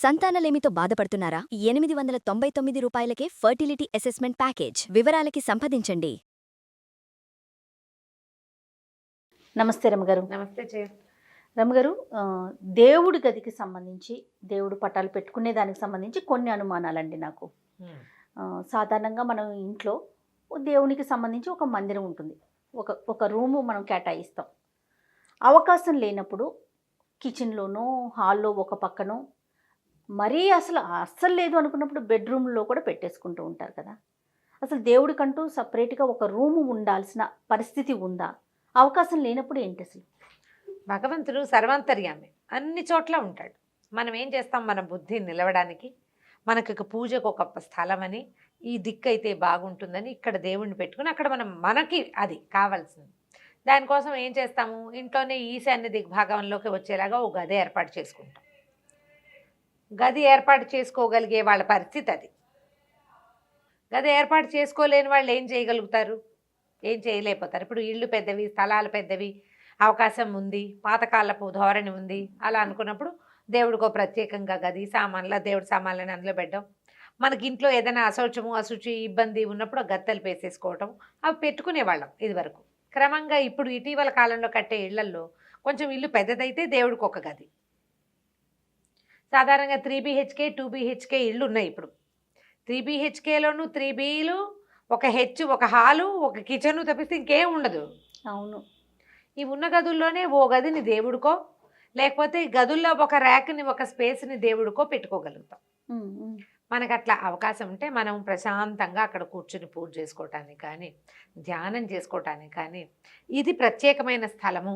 సంతానలేమితో బాధపడుతున్నారా? 899 రూపాయలకే fertility assessment package. వివరాలకి సంప్రదించండి. నమస్తే రమగారు. నమస్తే జయ. రమగారు, దేవుడి గదికి సంబంధించి, దేవుడు పటాలు పెట్టుకునే దానికి సంబంధించి కొన్ని అనుమానాలండి నాకు. సాధారణంగా మనం ఇంట్లో దేవునికి సంబంధించి ఒక మందిరం ఉంటుంది, ఒక రూము మనం కేటాయిస్తాం. అవకాశం లేనప్పుడు కిచెన్లోనో హాల్లో ఒక పక్కనో, మరీ అస్సలు లేదు అనుకున్నప్పుడు బెడ్రూమ్లో కూడా పెట్టేసుకుంటూ ఉంటారు కదా. అసలు దేవుడికంటూ సపరేట్గా ఒక రూము ఉండాల్సిన పరిస్థితి ఉందా? అవకాశం లేనప్పుడు ఏంటి అసలు? భగవంతుడు సర్వాంతర్యామి, అన్ని చోట్ల ఉంటాడు. మనం ఏం చేస్తాం, మన బుద్ధి నిలవడానికి మనకు పూజకు ఒక స్థలం అని, ఈ దిక్కు అయితే బాగుంటుందని ఇక్కడ దేవుణ్ణి పెట్టుకుని అక్కడ మనకి అది కావాల్సింది. దానికోసం ఏం చేస్తాము, ఇంట్లోనే ఈశాన్య దిగ్భాగంలోకి వచ్చేలాగా ఒక గది ఏర్పాటు చేసుకుంటాం. గది ఏర్పాటు చేసుకోగలిగే వాళ్ళ పరిస్థితి అది. గది ఏర్పాటు చేసుకోలేని వాళ్ళు ఏం చేయగలుగుతారు? ఏం చేయలేకపోతారు. ఇప్పుడు ఇళ్ళు పెద్దవి, స్థలాలు పెద్దవి, అవకాశం ఉంది, పాతకాలపు ధోరణి ఉంది, అలా అనుకున్నప్పుడు దేవుడికో ప్రత్యేకంగా గది, దేవుడి సామాన్లని అందులో పెట్టడం. మనకి ఇంట్లో ఏదైనా అశుచి ఇబ్బంది ఉన్నప్పుడు గత్తెలు వేసేసుకోవటం, అవి పెట్టుకునేవాళ్ళం ఇది వరకు. క్రమంగా ఇప్పుడు ఇటీవల కాలంలో కట్టే ఇళ్లల్లో కొంచెం ఇల్లు పెద్దదైతే దేవుడికి ఒక గది. సాధారణంగా 3 BHK 2 BHK ఇళ్ళు ఉన్నాయి ఇప్పుడు. 3 BHKలోను 3 Bలు, ఒక ఒక హాలు, ఒక కిచెను తప్పిస్తే ఇంకేం ఉండదు. అవును. ఈ ఉన్న గదుల్లోనే ఓ గదిని దేవుడికో, లేకపోతే గదుల్లో ఒక ర్యాక్ని, ఒక స్పేస్ని దేవుడికో పెట్టుకోగలుగుతాం. మనకు అట్లా అవకాశం ఉంటే మనం ప్రశాంతంగా అక్కడ కూర్చుని పూజ చేసుకోవటానికి కానీ, ధ్యానం చేసుకోవటానికి కానీ, ఇది ప్రత్యేకమైన స్థలము,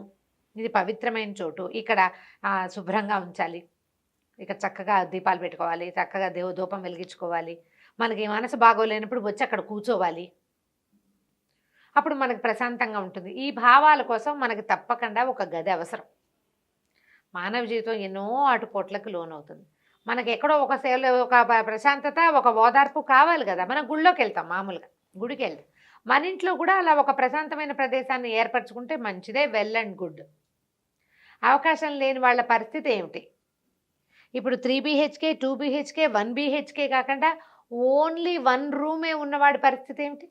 ఇది పవిత్రమైన చోటు, ఇక్కడ శుభ్రంగా ఉంచాలి, ఇక్కడ చక్కగా దీపాలు పెట్టుకోవాలి, చక్కగా ధూపం వెలిగించుకోవాలి, మనకి మనసు బాగోలేనప్పుడు వచ్చి అక్కడ కూర్చోవాలి, అప్పుడు మనకు ప్రశాంతంగా ఉంటుంది. ఈ భావాల కోసం మనకి తప్పకుండా ఒక గది అవసరం. మానవ జీవితం ఎన్నో ఆటుపోట్లకు లోనవుతుంది. మనకి ఎక్కడో ఒక ప్రశాంతత, ఒక ఓదార్పు కావాలి కదా. మనం గుళ్ళోకి వెళ్తాం, మామూలుగా గుడికి వెళ్తాం. మన ఇంట్లో కూడా అలా ఒక ప్రశాంతమైన ప్రదేశాన్ని ఏర్పరచుకుంటే మంచిదే, వెల్ అండ్ గుడ్. అవకాశం లేని వాళ్ళ పరిస్థితి ఏమిటి? ఇప్పుడు 3 BHK 2 BHK 1 BHK కాకుండా ఓన్లీ 1 రూమే ఉన్నవాడి పరిస్థితి ఏమిటి?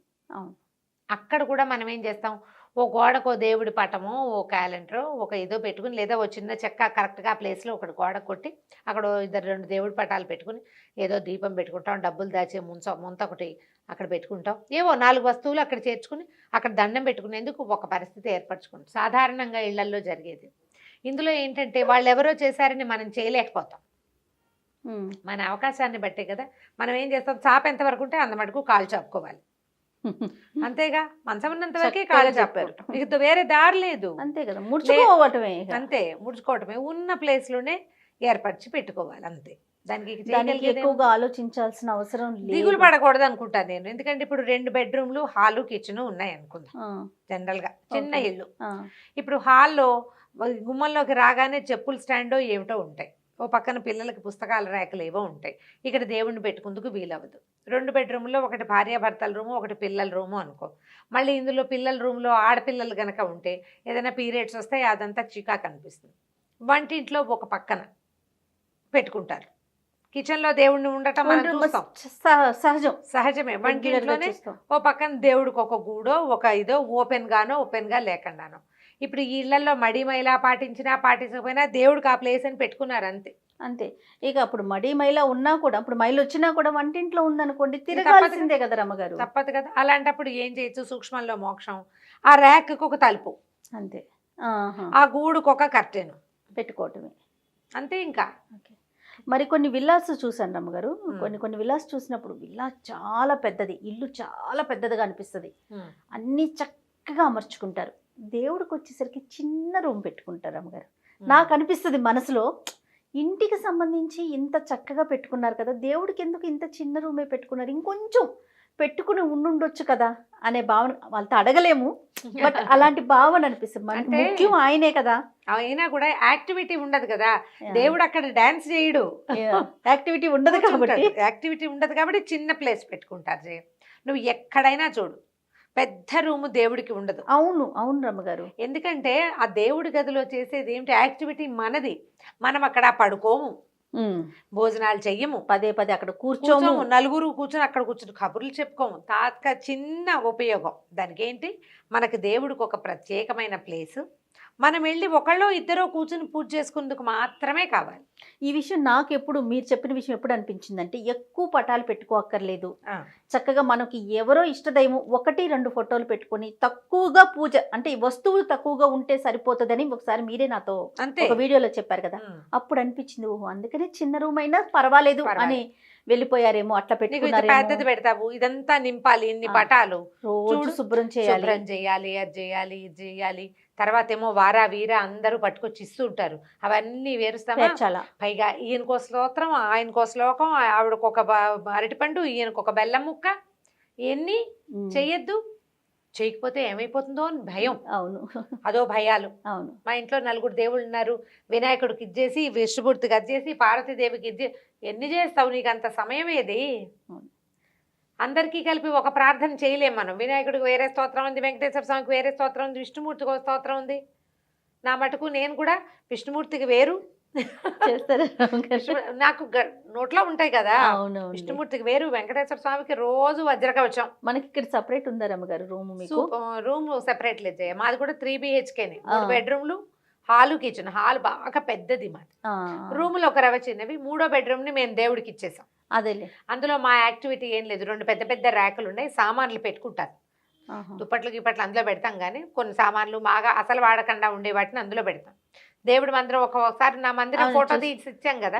అక్కడ కూడా మనం ఏం చేస్తాం, ఓ గోడకో దేవుడి పటమో, ఓ క్యాలెండరో, ఒక ఏదో పెట్టుకుని, లేదా ఓ చిన్న చెక్క కరెక్ట్గా ఆ ప్లేస్లో ఒకటి గోడ కొట్టి అక్కడ 2 దేవుడి పటాలు పెట్టుకుని ఏదో దీపం పెట్టుకుంటాం, డబ్బులు దాచే ముంత ఒకటి అక్కడ పెట్టుకుంటాం, ఏవో 4 వస్తువులు అక్కడ చేర్చుకుని అక్కడ దండం పెట్టుకునేందుకు ఒక పరిస్థితి ఏర్పరచుకుంటాం. సాధారణంగా ఇళ్లల్లో జరిగేది. ఇందులో ఏంటంటే వాళ్ళు ఎవరో చేశారని మనం చేయలేకపోతాం. మన అవకాశాన్ని బట్టే కదా మనం ఏం చేస్తాం, చాప ఎంతవరకు ఉంటే అంత మటుకు కాళ్ళు చాపుకోవాలి, అంతేగా. మంచం ఉన్నంత వరకే కాళ్ళు చాపారు, ఇక వేరే దారి లేదు. అంతే కదా, ముడుచుకోవటమే. అంతే, ముడుచుకోవటమే. ఉన్న ప్లేస్లోనే ఏర్పరిచి పెట్టుకోవాలి, అంతే. దానికి ఎక్కువగా ఆలోచించాల్సిన అవసరం లేదు, దిగులు పడకూడదు అనుకుంటాను నేను. ఎందుకంటే ఇప్పుడు 2 బెడ్రూమ్లు, హాలు, కిచెన్ ఉన్నాయి అనుకుందాం. జనరల్గా చిన్న ఇల్లు. ఇప్పుడు హాల్లో గుమ్మంలోకి రాగానే చెప్పుల స్టాండో ఏమిటో ఉంటాయి, ఓ పక్కన పిల్లలకి పుస్తకాల ర్యాకులు ఏవో ఉంటాయి, ఇక్కడ దేవుణ్ణి పెట్టుకుందుకు వీలవ్వదు. 2 బెడ్రూమ్లో ఒకటి భార్యాభర్తల రూము, ఒకటి పిల్లల రూము అనుకో. మళ్ళీ ఇందులో పిల్లల రూమ్లో ఆడపిల్లలు గనక ఉంటే ఏదైనా పీరియడ్స్ వస్తాయి, అదంతా చికా కనిపిస్తుంది. వంటింట్లో ఒక పక్కన పెట్టుకుంటారు, కిచెన్లో దేవుణ్ణి ఉండటం మనం చూస్తాం, సహజమే. వంటింట్లోనే ఓ పక్కన దేవుడికి ఒక గూడో, ఒక ఇదో ఓపెన్గా లేకుండానో. ఇప్పుడు ఈ ఇళ్లలో మడి మైలా పాటించకపోయినా దేవుడికి ఆ ప్లేస్ అని పెట్టుకున్నారు, అంతే. ఇక అప్పుడు మడి మైలా ఉన్నా కూడా, అప్పుడు మైలు వచ్చినా కూడా వంటింట్లో ఉందనుకోండి, తిరగాల్సిందే కదా రమ్మగారు. తప్పదు కదా. అలాంటప్పుడు ఏం చేయొచ్చు, సూక్ష్మంలో మోక్షం. ఆ ర్యాక్కి ఒక తలుపు, అంతే. ఆ గూడుకు ఒక కర్టెన్ పెట్టుకోవటమే, అంతే. ఇంకా మరి కొన్ని విల్లాస్ చూసాను రమ్మగారు. కొన్ని విల్లాస్ చూసినప్పుడు విల్లా చాలా పెద్దది, ఇల్లు చాలా పెద్దదిగా అనిపిస్తుంది, అన్నీ చక్కగా అమర్చుకుంటారు. దేవుడికి వచ్చేసరికి చిన్న రూమ్ పెట్టుకుంటారు అమ్మగారు. నాకు అనిపిస్తుంది మనసులో, ఇంటికి సంబంధించి ఇంత చక్కగా పెట్టుకున్నారు కదా, దేవుడికి ఎందుకు ఇంత చిన్న రూమే పెట్టుకున్నారు, ఇంకొంచెం పెట్టుకుని ఉండుండొచ్చు కదా అనే భావన. వాళ్ళతో అడగలేము, బట్ అలాంటి భావన అనిపిస్తుంది. ముఖ్యం ఆయనే కదా, అయినా కూడా యాక్టివిటీ ఉండదు కదా. దేవుడు అక్కడ డాన్స్ చేయడు, యాక్టివిటీ ఉండదు కాబట్టి చిన్న ప్లేస్ పెట్టుకుంటారు. నువ్వు ఎక్కడైనా చూడు, పెద్ద రూము దేవుడికి ఉండదు. అవును రమ్మగారు. ఎందుకంటే ఆ దేవుడి గదిలో చేసేది ఏమిటి, యాక్టివిటీ మనది. మనం అక్కడ పడుకోము, భోజనాలు చెయ్యము, పదే పదే అక్కడ కూర్చోము. కూర్చోము, నలుగురు కూర్చొని అక్కడ కూర్చొని కబుర్లు చెప్పుకోము. చిన్న ఉపయోగం దానికి ఏంటి, మనకి దేవుడికి ఒక ప్రత్యేకమైన ప్లేసు, మనం వెళ్ళి ఒకళ్ళో ఇద్దరో కూర్చుని పూజ చేసుకునేందుకు మాత్రమే కావాలి. ఈ విషయం నాకు ఎప్పుడు, మీరు చెప్పిన విషయం ఎప్పుడు అనిపించిందంటే, ఎక్కువ పటాలు పెట్టుకోక్కర్లేదు, చక్కగా మనకి ఎవరో ఇష్టదైవం 1-2 ఫోటోలు పెట్టుకొని తక్కువగా పూజ, అంటే ఈ వస్తువులు తక్కువగా ఉంటే సరిపోతుందని ఒకసారి మీరే నాతో ఒక వీడియోలో చెప్పారు కదా. అప్పుడు అనిపించింది, ఓహో అందుకనే చిన్న రూమ్ అయినా పర్వాలేదు అని వెళ్ళిపోయారేమో. అట్లా పెట్టుకున్నారు. పెద్దది పెడతావు, ఇదంతా నింపాలి, ఇన్ని పటాలు రోజు శుభ్రం చేయాలి, అది చేయాలి, ఇది చేయాలి. తర్వాత ఏమో వారా వీర అందరూ పట్టుకొచ్చి ఇస్తూ ఉంటారు, అవన్నీ వేరుస్తామా. పైగా ఈయనకో స్తోత్రం, ఆయనకో శ్లోకం, ఆవిడకు ఒక అరటిపండు, ఈయనకు ఒక బెల్లం ముక్క, ఇవన్నీ చెయ్యొద్దు. చేయకపోతే ఏమైపోతుందో అని భయం. అవును, అదో భయాలు. అవును. మా ఇంట్లో 4 దేవుళ్ళు ఉన్నారు, వినాయకుడికి ఇచ్చేసి, విష్ణుమూర్తికి ఇచ్చేసి, పార్వతీదేవికి ఇచ్చి, ఎన్ని చేస్తావు, నీకు అంత సమయం ఏది? అందరికీ కలిపి ఒక ప్రార్థన చేయలేము మనం. వినాయకుడికి వేరే స్తోత్రం ఉంది, వెంకటేశ్వర స్వామికి వేరే స్తోత్రం ఉంది, విష్ణుమూర్తికి ఒక స్తోత్రం ఉంది. నా మటుకు నేను కూడా విష్ణుమూర్తికి వేరు నాకు నోట్లో ఉంటాయి కదా. విష్ణుమూర్తికి వేరు, వెంకటేశ్వర స్వామికి రోజు వజ్రకవచం. మనకి ఇక్కడ సెపరేట్ ఉందా రమ్మగారు రూమ్? రూమ్ సెపరేట్ లేదు, మాది కూడా 3 BHK, 3 బెడ్రూమ్లు, హాలు, కిచెన్. హాల్ బాగా పెద్దది మాది. రూములు ఒక రవ చిన్నవి. 3వ బెడ్రూమ్ ని మేము దేవుడికి ఇచ్చేసాం. అదేలే, అందులో మా యాక్టివిటీ ఏం లేదు. 2 పెద్ద పెద్ద ర్యాకులు ఉన్నాయి, సామాన్లు పెట్టుకుంటారు, దుప్పట్లు గిప్పట్లు అందులో పెడతాం. కానీ కొన్ని సామాన్లు బాగా అసలు వాడకుండా ఉండే వాటిని అందులో పెడతాం. దేవుడి మందిరం ఒకసారి నా మందిరం ఫోటో తీసి ఇచ్చాం కదా,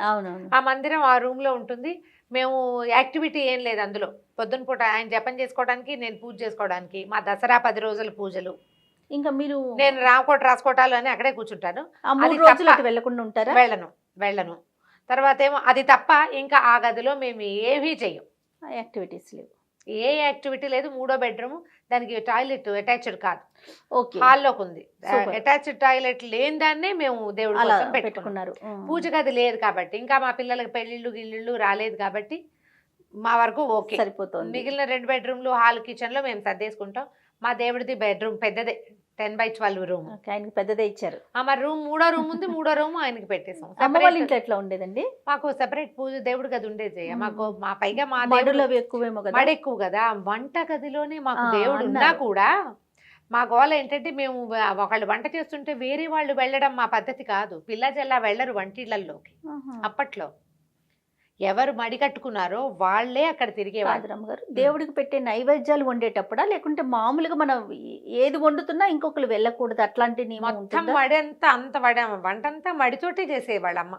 ఆ మందిరం ఆ రూమ్ లో ఉంటుంది. మేము యాక్టివిటీ ఏం లేదు అందులో. పొద్దున పూట ఆయన జపం చేసుకోవడానికి, నేను పూజ చేసుకోవడానికి, మా దసరా 10 రోజుల పూజలు. ఇంకా మీరు, నేను రాసుకోటాలు అని అక్కడే కూర్చుంటాను. వెళ్ళకుండా ఉంటారా? వెళ్ళను. తర్వాత ఏమో అది తప్ప ఇంకా ఆ గదిలో మేము ఏమీ చెయ్యం, యాక్టివిటీస్ లేవు, ఏ యాక్టివిటీ లేదు. 3వ బెడ్రూమ్, దానికి టాయిలెట్ అటాచ్డ్ కాదు, హాల్లోకి ఉంది. అటాచ్డ్ టాయిలెట్ లేని దాన్నే మేము దేవుడి కోసం పెట్టుకున్నారు. పూజ గది లేదు కాబట్టి, ఇంకా మా పిల్లలకి పెళ్లిళ్ళు గిల్లిళ్ళు రాలేదు కాబట్టి మా వరకు ఓకే సరిపోతుంది. మిగిలిన 2 బెడ్రూమ్లు, హాల్, కిచెన్ లో మేము సర్దేసుకుంటాం. మా దేవుడిది బెడ్రూమ్ పెద్దదే, 10x12 రూమ్. ఆయనకి పెద్దదే ఇచ్చారు. మరి రూమ్ 3వ రూమ్ ఉంది, 3వ రూమ్ ఆయనకి పెట్టేసాం. అమ్మ వాళ్ళ ఇంట్లో ఎట్లా ఉండేదండి? మాకు సెపరేట్ పూజ దేవుడి గది ఉండేది. మాకు మా పైగా మా దేవుడు ఎక్కువేమో కదా, మడి ఎక్కువ కదా. వంట గదిలోనే మాకు దేవుడు ఉన్నా కూడా మా గోల ఏంటంటే, మేము ఒకళ్ళు వంట చేస్తుంటే వేరే వాళ్ళు వెళ్ళడం మా పద్ధతి కాదు. పిల్ల జల్లా వెళ్ళరు వంటిళ్లలోకి. అప్పట్లో ఎవరు మడి కట్టుకున్నారో వాళ్ళే అక్కడ తిరిగేవాళ్ళు. గారు, దేవుడికి పెట్టే నైవేద్యాలు వండేటప్పుడా, లేకుంటే మామూలుగా మనం ఏది వండుతున్నా ఇంకొకరు వెళ్ళకూడదు అట్లాంటి మొత్తం మడి అంత వంట అంతా మడితోటే చేసేవాళ్ళ అమ్మ.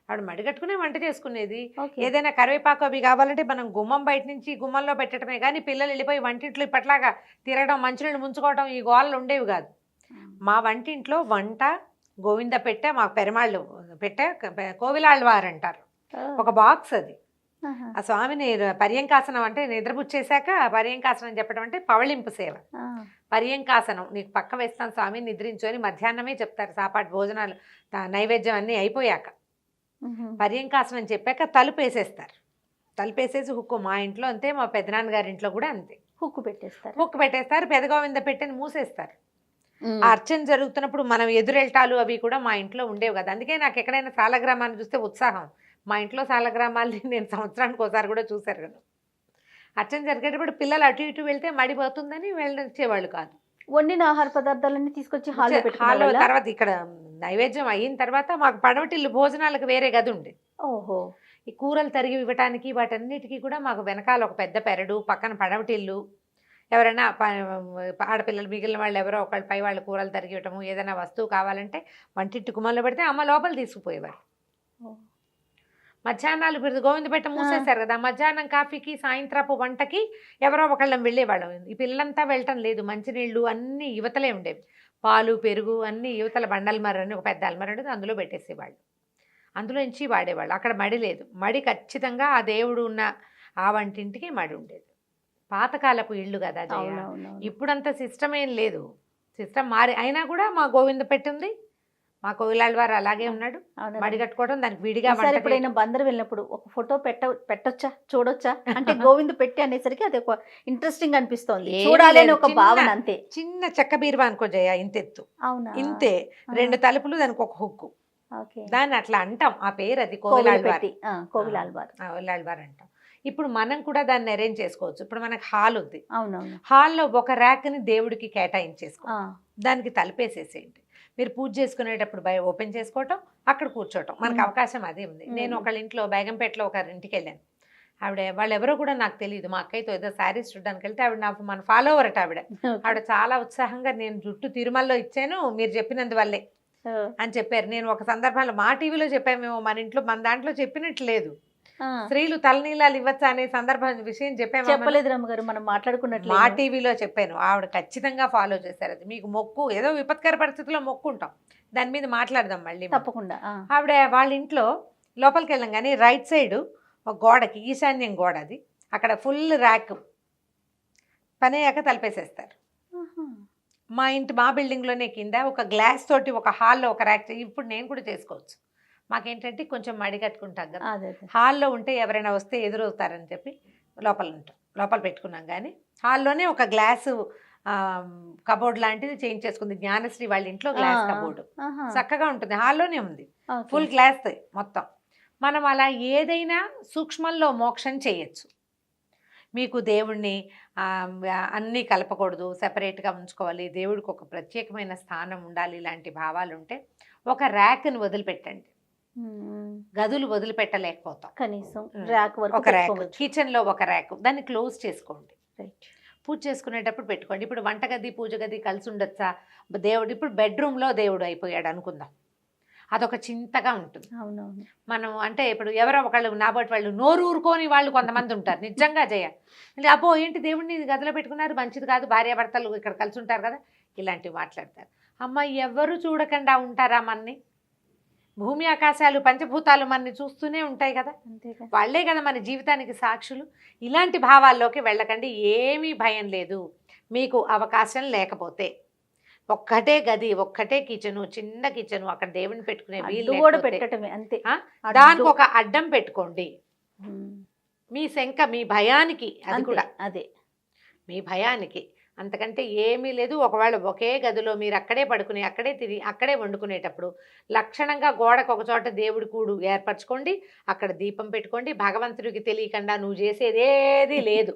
ఆవిడ మడి కట్టుకునే వంట చేసుకునేది. ఏదైనా కరివేపాకు అవి కావాలంటే మనం గుమ్మం బయట నుంచి గుమ్మంలో పెట్టడమే కానీ, పిల్లలు వెళ్ళిపోయి వంటింట్లో ఇప్పట్లాగా తిరగడం, మంచినీళ్ళు ముంచుకోవడం, ఈ గోళ్ళు ఉండేవి కాదు. మా వంటింట్లో వంట, గోవింద పెట్టె, మాకు పెరమాళ్ళు పెట్టె, కోవిలాళ్ళవారు అంటారు, ఒక బాక్స్ అది. ఆ స్వామిని పర్యంకాసనం అంటే నిద్రపుచ్చేసాక పర్యంకాసనం చెప్పడం అంటే పవళింపు సేవ. పర్యంకాసనం, నీకు పక్క వేస్తాను స్వామి నిద్రించు అని మధ్యాహ్నమే చెప్తారు. సాపాటు భోజనాలు నైవేద్యం అన్నీ అయిపోయాక పర్యంకాసనం చెప్పాక తలుపేసేస్తారు. తలుపేసేసి హుక్కు, మా ఇంట్లో అంతే, మా పెదనాన్నగారి ఇంట్లో కూడా అంతే, హుక్కు పెట్టేస్తారు. పెదగోవింద పెట్టెని మూసేస్తారు. అర్చన జరుగుతున్నప్పుడు మనం ఎదురెళ్తాలు అవి కూడా మా ఇంట్లో ఉండేవి కదా. అందుకే నాకు ఎక్కడైనా సాలగ్రామాన్ని చూస్తే ఉత్సాహం. మా ఇంట్లో సాలగ్రామాల్ని నేను సంవత్సరానికి ఒకసారి కూడా చూశారు కదా. అర్చన జరిగేటప్పుడు పిల్లలు అటు ఇటు వెళ్తే మడిపోతుందని వెళ్ళొచ్చేవాళ్ళు కాదు. వండిన ఆహార పదార్థాలన్నీ తీసుకొచ్చి హాల్లో, తర్వాత ఇక్కడ నైవేద్యం అయిన తర్వాత మాకు పడవటిల్లు భోజనాలకు వేరే గది ఉండేది. ఓహో, ఈ కూరలు తరిగి ఇవ్వటానికి వాటన్నిటికీ కూడా మాకు వెనకాల ఒక పెద్ద పెరడు, పక్కన పడవటిల్లు. ఎవరైనా ఆడపిల్లలు మిగిలిన వాళ్ళు ఎవరో ఒకళ్ళు పై వాళ్ళు కూరలు తరిగి ఇవ్వటము, ఏదైనా వస్తువు కావాలంటే వంటింటి గుమ్మంలో పెడితే అమ్మ లోపల తీసుకుపోయేవారు. మధ్యాహ్నాలు గోవింద పెట్ట మూసేశారు కదా, మధ్యాహ్నం కాఫీకి, సాయంత్రపు వంటకి ఎవరో ఒకళ్ళం వెళ్ళేవాళ్ళం. ఈ పిల్లలంతా వెళ్ళటం లేదు. మంచినీళ్ళు అన్నీ యువతలే ఉండేవి, పాలు, పెరుగు అన్నీ యువతల బండల్మర అని ఒక పెద్ద అల్మర ఉండేది, అందులో పెట్టేసేవాళ్ళు. అందులో నుంచి వాడేవాళ్ళు. అక్కడ మడి లేదు. మడి ఖచ్చితంగా ఆ దేవుడు ఉన్న ఆ వంటింటికి మడి ఉండేది. పాతకాలపు ఇళ్ళు కదా, ఇప్పుడంత సిస్టమ్ ఏం లేదు. సిస్టమ్ మారి అయినా కూడా మా గోవింద పెట్టింది, మా కోవిలాళ్ళవారు అలాగే ఉన్నాడు. మడి కట్టుకోవడం, దానికి విడిగా. ఎప్పుడైనా బందరు వెళ్ళినప్పుడు ఒక ఫోటో పెట్టొచ్చా, చూడొచ్చా అంటే గోవింద పెట్టి అనేసరికి అది ఒక ఇంట్రెస్టింగ్ అనిపిస్తోంది, చూడాలి అని ఒక భావన అంతే. చిన్న చెక్క బీరువా అనుకో జయ, ఇంతెత్తు, ఇంతే, 2 తలుపులు, దానికి ఒక హుక్కు, ఓకే. దాన్ని అట్లా అంటాం, ఆ పేరు అది కోవిల కోవిలాళ్వార్. పెట్టి కోవిలాల్వార్. కోవిలాళ్వార్ అంటాం. ఇప్పుడు మనం కూడా దాన్ని అరేంజ్ చేసుకోవచ్చు. ఇప్పుడు మనకు హాల్ ఉంది, అవునవును. హాల్లో ఒక ర్యాక్ని దేవుడికి కేటాయించేసుకో, దానికి తలుపేసేసేయండి. మీరు పూజ చేసుకునేటప్పుడు ఓపెన్ చేసుకోవటం, అక్కడ కూర్చోవటం, మనకు అవకాశం అదే ఉంది. నేను ఒకళ్ళ ఇంట్లో బేగంపేటలో ఒకరి ఇంటికి వెళ్ళాను. వాళ్ళు ఎవరో కూడా నాకు తెలియదు. మా అక్కయ్యతో ఏదో శారీస్ చూడడానికి వెళ్తే ఆవిడ నాకు మన ఫాలోవర్ అట. ఆవిడ చాలా ఉత్సాహంగా నేను జుట్టు తిరుమలలో ఇచ్చాను మీరు చెప్పినందువల్లే అని చెప్పారు. నేను ఒక సందర్భంలో మా టీవీలో చెప్పామేమో, మన ఇంట్లో మన దాంట్లో చెప్పినట్టు లేదు. స్త్రీలు తలనీలాలు ఇవ్వచ్చా అనే విషయం చెప్పాము, చెప్పలేదు రమ్మగారు, మనం మాట్లాడుకున్నట్లు మా టీవీలో చెప్పాను. ఆవిడ ఖచ్చితంగా ఫాలో చేశారు. అది మీకు మొక్కు, ఏదో విపత్కర పరిస్థితుల్లో మొక్కు ఉంటాం, దాని మీద మాట్లాడదాం మళ్ళీ తప్పకుండా. ఆవిడ వాళ్ళ ఇంట్లో లోపలికి వెళ్ళాం కానీ రైట్ సైడ్ ఒక గోడకి, ఈశాన్యం గోడ అది, అక్కడ ఫుల్ ర్యాక్ పని అయ్యాక తలిపేసేస్తారు. మా బిల్డింగ్లోనే కింద ఒక గ్లాస్ తోటి ఒక హాల్లో ఒక ర్యాక్. ఇప్పుడు నేను కూడా చేసుకోవచ్చు. మాకేంటంటే కొంచెం మడి కట్టుకుంటాం కదా, హాల్లో ఉంటే ఎవరైనా వస్తే ఎదురవుతారని చెప్పి లోపల పెట్టుకున్నాం. కానీ హాల్లోనే ఒక గ్లాసు కబోర్డ్ లాంటిది చేంజ్ చేసుకుంది జ్ఞానశ్రీ వాళ్ళ ఇంట్లో. గ్లాస్ కబోర్డు చక్కగా ఉంటుంది, హాల్లోనే ఉంది, ఫుల్ గ్లాస్ మొత్తం. మనం అలా ఏదైనా సూక్ష్మంలో మోక్షం చేయొచ్చు. మీకు దేవుణ్ణి అన్నీ కలపకూడదు, సెపరేట్గా ఉంచుకోవాలి, దేవుడికి ఒక ప్రత్యేకమైన స్థానం ఉండాలి, ఇలాంటి భావాలు ఉంటే ఒక ర్యాక్ని వదిలిపెట్టండి. గదులు వదిలిపెట్టలేకపోతాం, కనీసం ఒక ర్యాక్, కిచెన్లో ఒక ర్యాక్, దాన్ని క్లోజ్ చేసుకోండి. పూజ చేసుకునేటప్పుడు పెట్టుకోండి. ఇప్పుడు వంటగది పూజ గది కలిసి ఉండొచ్చా? దేవుడు ఇప్పుడు బెడ్రూమ్లో దేవుడు అయిపోయాడు అనుకుందాం, అదొక చింతగా ఉంటుంది. అవునవును. మనం అంటే ఇప్పుడు ఎవరో ఒకళ్ళు నాబోటి వాళ్ళు నోరు ఊరుకోని వాళ్ళు కొంతమంది ఉంటారు, నిజంగా అంటే అబ్బో ఏంటి దేవుడిని గదిలో పెట్టుకున్నారు, మంచిది కాదు, భార్యాభర్తలు ఇక్కడ కలిసి ఉంటారు కదా, ఇలాంటివి మాట్లాడతారు. అమ్మ ఎవరు చూడకుండా ఉంటారా మనని? భూమి ఆకాశాలు పంచభూతాలు మనని చూస్తూనే ఉంటాయి కదా, వాళ్ళే కదా మన జీవితానికి సాక్షులు. ఇలాంటి భావాల్లోకి వెళ్ళకండి, ఏమీ భయం లేదు. మీకు అవకాశం లేకపోతే ఒక్కటే గది, ఒక్కటే కిచెను, చిన్న కిచెను, అక్కడ దేవుని పెట్టుకునే వీలు పెట్టడమే అంతే, దానికి ఒక అడ్డం పెట్టుకోండి. మీ శంక, మీ భయానికి, అది కూడా అదే మీ భయానికి, అంతకంటే ఏమీ లేదు. ఒకవేళ ఒకే గదిలో మీరు అక్కడే పడుకుని అక్కడే తిరిగి అక్కడే వండుకునేటప్పుడు లక్షణంగా గోడకు ఒక చోట దేవుడి కూడు ఏర్పరచుకోండి, అక్కడ దీపం పెట్టుకోండి. భగవంతుడికి తెలియకుండా నువ్వు చేసేదేది లేదు,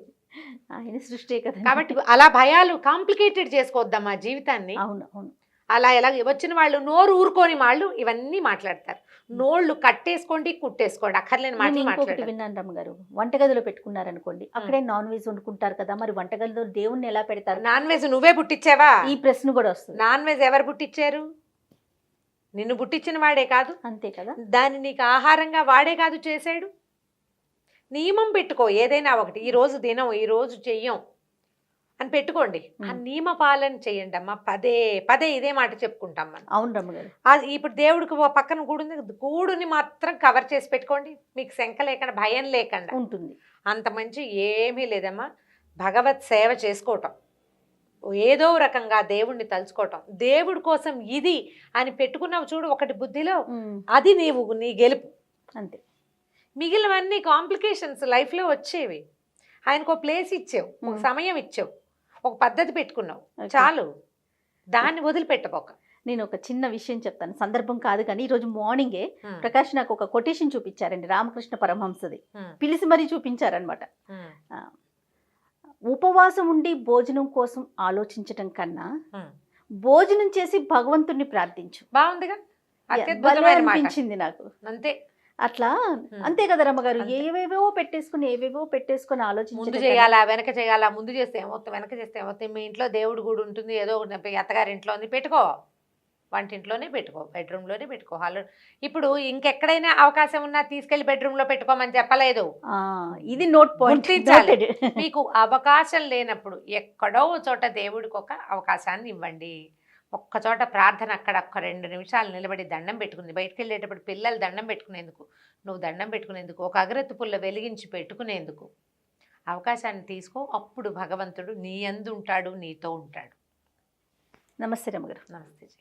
ఆయన సృష్టి కదా. కాబట్టి అలా భయాలు కాంప్లికేటెడ్ చేసుకోవద్దమ్మా జీవితాన్ని. అవును అవును. అలా ఎలా వచ్చిన వాళ్ళు నోరు ఊరుకోని వాళ్ళు ఇవన్నీ మాట్లాడతారు. నోళ్ళు కట్టేసుకోండి, కుట్టేసుకోండి, అక్కర్లేని మాటలు మాట్లాడారు. విన్నాను రమ్మగారు, వంటగదిలో పెట్టుకున్నారనుకోండి, అక్కడే నాన్ వెజ్ వండుకుంటారు కదా, మరి వంటగదిలో దేవుణ్ణి ఎలా పెడతారు? నాన్ వెజ్ నువ్వే పుట్టించావా? ఈ ప్రశ్న కూడా వస్తుంది. నాన్ వెజ్ ఎవరు పుట్టించారు? నిన్ను పుట్టించిన వాడే కాదు, అంతే కదా, దాన్ని నీకు ఆహారంగా వాడే కాదు చేశాడు. నియమం పెట్టుకో, ఏదైనా ఒకటి, ఈరోజు తినం, ఈరోజు చెయ్యం అని పెట్టుకోండి. ఆ నియమ పాలన చేయండి అమ్మా. పదే పదే ఇదే మాట చెప్పుకుంటాం మనం. అవును రమ్మగారు. ఇప్పుడు దేవుడికి పక్కన గూడు ఉంది, గూడుని మాత్రం కవర్ చేసి పెట్టుకోండి, మీకు శంక లేకుండా భయం లేకుండా ఉంటుంది. అంత మంచి ఏమీ లేదమ్మా. భగవత్ సేవ చేసుకోవటం, ఏదో రకంగా దేవుణ్ణి తలుచుకోవటం, దేవుడి కోసం ఇది అని పెట్టుకున్నావు చూడు ఒకటి బుద్ధిలో, అది నీ గెలుపు అంతే. మిగిలినవన్నీ కాంప్లికేషన్స్ లైఫ్లో వచ్చేవి. ఆయనకు ఒక ప్లేస్ ఇచ్చావు, ఒక సమయం ఇచ్చావు, ఒక పద్ధతి పెట్టుకున్నావు, చాలు, దాన్ని వదిలిపెట్టబోక. నేను ఒక చిన్న విషయం చెప్తాను, సందర్భం కాదు కానీ ఈరోజు మార్నింగే ప్రకాష్ నాకు ఒక కొటేషన్ చూపించారండి, రామకృష్ణ పరమహంసది, పిలిచి మరీ చూపించారనమాట. ఉపవాసం ఉండి భోజనం కోసం ఆలోచించటం కన్నా భోజనం చేసి భగవంతుణ్ణి ప్రార్థించు. బాగుందిగా, అనిపించింది నాకు. అంతే, అట్లా అంతే కదా రమ్మగారు, ఏవేవో పెట్టేసుకుని ఆలోచించి ముందు చేయాలా వెనక చేయాలా, ముందు చేస్తే ఏమవుతుంది వెనక చేస్తే ఏమవుతుంది. మీ ఇంట్లో దేవుడు కూడా ఉంటుంది, ఏదో అత్తగారి ఇంట్లో ఉంది పెట్టుకో, వంటింట్లోనే పెట్టుకో, బెడ్రూమ్లోనే పెట్టుకో, హాల్లో. ఇప్పుడు ఇంకెక్కడైనా అవకాశం ఉన్నా తీసుకెళ్లి బెడ్రూమ్లో పెట్టుకోమని చెప్పలేదు, ఇది నోట్ పాయింట్. మీకు అవకాశం లేనప్పుడు ఎక్కడో చోట దేవుడికి ఒక అవకాశాన్ని ఇవ్వండి. ఒక్క చోట ప్రార్థన, అక్కడ ఒక్క 2 నిమిషాలు నిలబడి దండం పెట్టుకుంది. బయటకు వెళ్ళేటప్పుడు పిల్లలు దండం పెట్టుకునేందుకు, నువ్వు దండం పెట్టుకునేందుకు, ఒక అగరత్తు పుల్ల వెలిగించి పెట్టుకునేందుకు అవకాశాన్ని తీసుకో. అప్పుడు భగవంతుడు నీ యందు ఉంటాడు, నీతో ఉంటాడు. నమస్తే రమ్మగారు. నమస్తే.